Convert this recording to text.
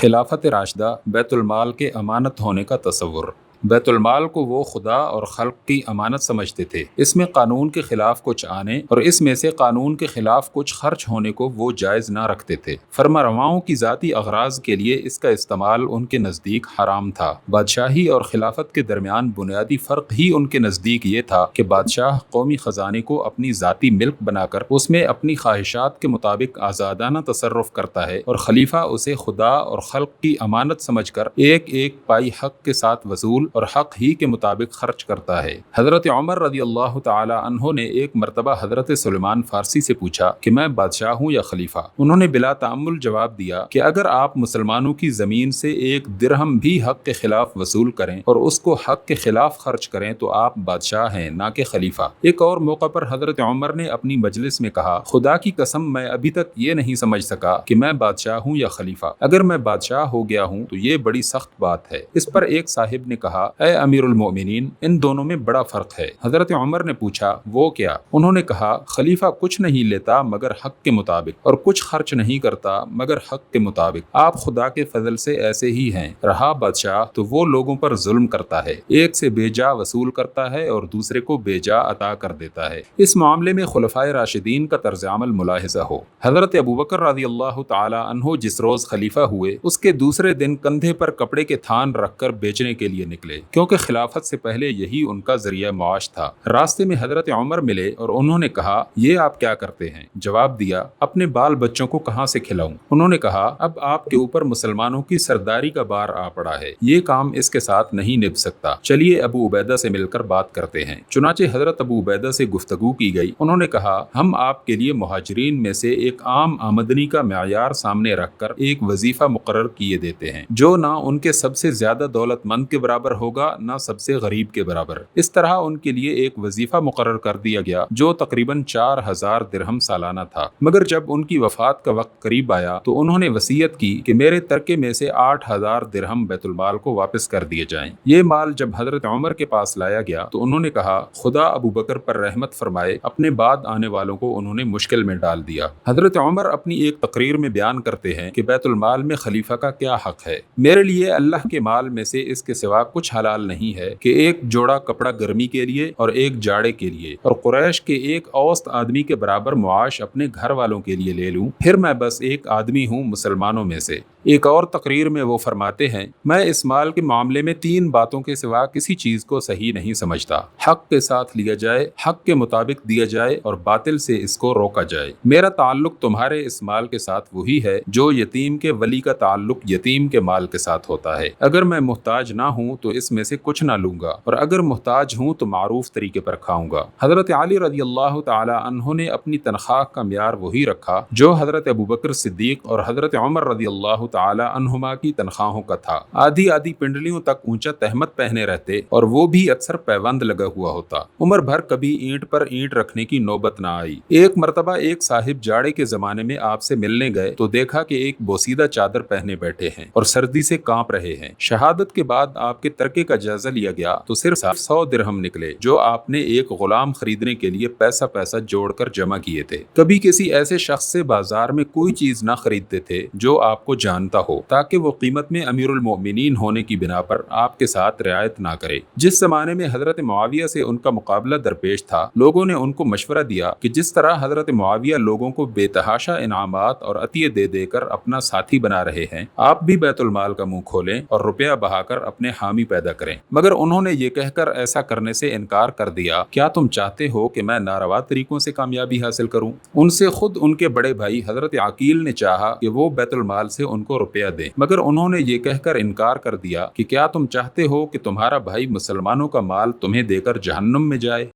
खिलाफत राशिदा बैतुल माल के अमानत होने का तसव्वुर। बैतुल माल को वो खुदा और खल्क की अमानत समझते थे। इसमें कानून के खिलाफ कुछ आने और इसमें से कानून के खिलाफ कुछ खर्च होने को वो जायज ना रखते थे। फरमारवाओं की जाती अगराज के लिए इसका इस्तेमाल उनके नज़दीक हराम था। बादशाही और खिलाफत के दरमियान बुनियादी फ़र्क ही उनके नज़दीक ये था कि बादशाह कौमी ख़जाने को अपनी ज़ाती मिल्क बनाकर उसमें अपनी ख्वाहिशात के मुताबिक आज़ादाना तसर्रुफ़ करता है और खलीफा उसे खुदा और खल्क की अमानत समझकर एक एक पाई हक के साथ वसूल और हक ही के मुताबिक खर्च करता है। हजरत उमर रज़ी अल्लाह तआला अन्हो ने एक मरतबा हजरत सुलेमान फारसी से पूछा कि मैं बादशाह हूँ या खलीफा। उन्होंने बिला ताअम्मुल जवाब दिया कि अगर आप मुसलमानों की जमीन से एक दिरहम भी हक के खिलाफ वसूल करें और उसको हक के खिलाफ खर्च करें तो आप बादशाह हैं, ना कि खलीफा। एक और मौका पर हजरत उमर ने अपनी मजलिस में कहा, खुदा की कसम मैं अभी तक ये नहीं समझ सका कि मैं बादशाह हूँ या खलीफा। अगर मैं बादशाह हो गया हूँ तो ये बड़ी सख्त बात है। इस पर एक साहिब ने कहा, ऐ अमीरुल मोमिनीन, इन दोनों में बड़ा फर्क है। हजरत उमर ने पूछा, वो क्या? उन्होंने कहा, खलीफा कुछ नहीं लेता मगर हक के मुताबिक और कुछ खर्च नहीं करता मगर हक के मुताबिक। आप खुदा के फजल से ऐसे ही हैं। रहा बादशाह तो वो लोगों पर जुल्म करता है, एक से बेजा वसूल करता है और दूसरे को बेजा अता कर देता है। इस मामले में खुलफाए राशिदीन का तर्ज अमल मुलाहिजा हो। हजरत अबू बकर रज़ी अल्लाह तआला अन्हो जिस रोज खलीफा हुए उसके दूसरे दिन कंधे पर कपड़े के थान रखकर बेचने के लिए निकले, क्योंकि खिलाफत से पहले यही उनका जरिया माश था। रास्ते में हजरत उमर मिले और उन्होंने कहा, ये आप क्या करते हैं? जवाब दिया, अपने बाल बच्चों को कहाँ से खिलाऊं? उन्होंने कहा, अब आपके ऊपर मुसलमानों की सरदारी का बार आ पड़ा है, ये काम इसके साथ नहीं निभ सकता। चलिए अबू उबैदा से मिलकर बात करते हैं। चुनाचे हजरत अबू उबैदा से गुफ्तगू की गई। उन्होंने कहा, हम आपके लिए मुहाजिरीन में से एक आम आमदनी का म्यार सामने रखकर एक वजीफा मुकर्रर किए देते हैं, जो ना उनके सबसे ज्यादा दौलतमंद के बराबर होगा ना सबसे गरीब के बराबर। इस तरह उनके लिए एक वजीफा मुकर्रर कर दिया गया जो तकरीबन 4000 दिरहम सालाना था। मगर जब उनकी वफात का वक्त करीब आया तो उन्होंने वसीयत की कि मेरे तरके में से 8000 दिरहम बैतुल माल को वापस कर दिए जाएं। ये माल जब हजरत उमर के पास लाया गया तो उन्होंने कहा, खुदा अबू बकर पर रहमत फरमाए, अपने बाद आने वालों को उन्होंने मुश्किल में डाल दिया। हजरत उमर अपनी एक तकरीर में बयान करते हैं कि बैतुल माल में खलीफा का क्या हक है। मेरे लिए अल्लाह के माल में से इसके सिवा कुछ हलाल नहीं है कि एक जोड़ा कपड़ा गर्मी के लिए और एक जाड़े के लिए और कुरैश के एक औसत आदमी के बराबर मुआश अपने घर वालों के लिए ले लूं, फिर मैं बस एक आदमी हूं मुसलमानों में से। एक और तकरीर में वो फरमाते हैं, मैं इस माल के मामले में 3 बातों के सिवा किसी चीज को सही नहीं समझता। हक के साथ लिया जाए, हक के मुताबिक दिया जाए और बातिल से इसको रोका जाए। मेरा ताल्लुक तुम्हारे इस माल के साथ वही है जो यतीम के वली का ताल्लुक यतीम के माल के साथ होता है। अगर मैं मुहताज ना हूँ तो इसमें से कुछ ना लूंगा और अगर मुहताज हूँ तो मारूफ तरीके पर खाऊंगा। हजरत अली रज़ी अल्लाह तआला अन्हो ने अपनी तनख्वाह का म्यार वही रखा जो हजरत अबू बकर सिद्दीक और हजरत उमर रज़ी अल्लाह तआला अन्हुमा की तनख्वाहों का था। आधी आधी पिंडलियों तक ऊंचा तहमत पहने रहते और वो भी अक्सर पैबंद लगा हुआ होता। उम्र भर कभी ईंट पर ईंट रखने की नौबत ना आई। एक मरतबा एक साहिब जाड़े के जमाने में आपसे मिलने गए तो देखा कि एक बोसीदा चादर पहने बैठे हैं और सर्दी से कांप रहे हैं। शहादत के बाद आपके तरके का जायजा लिया गया तो सिर्फ 100 दिरहम निकले जो आपने एक गुलाम खरीदने के लिए पैसा पैसा जोड़कर जमा किए थे। कभी किसी ऐसे शख्स से बाजार में कोई चीज ना खरीदते थे जो आपको जानता हो, ताकि वो कीमत में अमीरुल मोमिनीन होने की बिना पर आपके साथ रियायत ना करे। जिस जमाने में हजरत मुआविया से उनका मुकाबला दरपेश था, लोगों ने उनको मशवरा दिया कि जिस तरह हजरत मुआविया लोगों को बेतहाशा इनामात और अतिये दे देकर अपना साथी बना रहे हैं, आप भी बैतुल माल का मुंह खोलें और रुपया बहाकर अपने हामी पैदा करें। मगर उन्होंने ये कहकर ऐसा करने से इनकार कर दिया, क्या तुम चाहते हो कि मैं नारवा तरीकों से कामयाबी हासिल करूं? उनसे खुद उनके बड़े भाई हजरत अकील ने चाहा कि वो बैतुल माल से उनको रुपया दें, मगर उन्होंने ये कहकर इनकार कर दिया कि क्या तुम चाहते हो कि तुम्हारा भाई मुसलमानों का माल तुम्हें देकर जहन्नुम में जाए?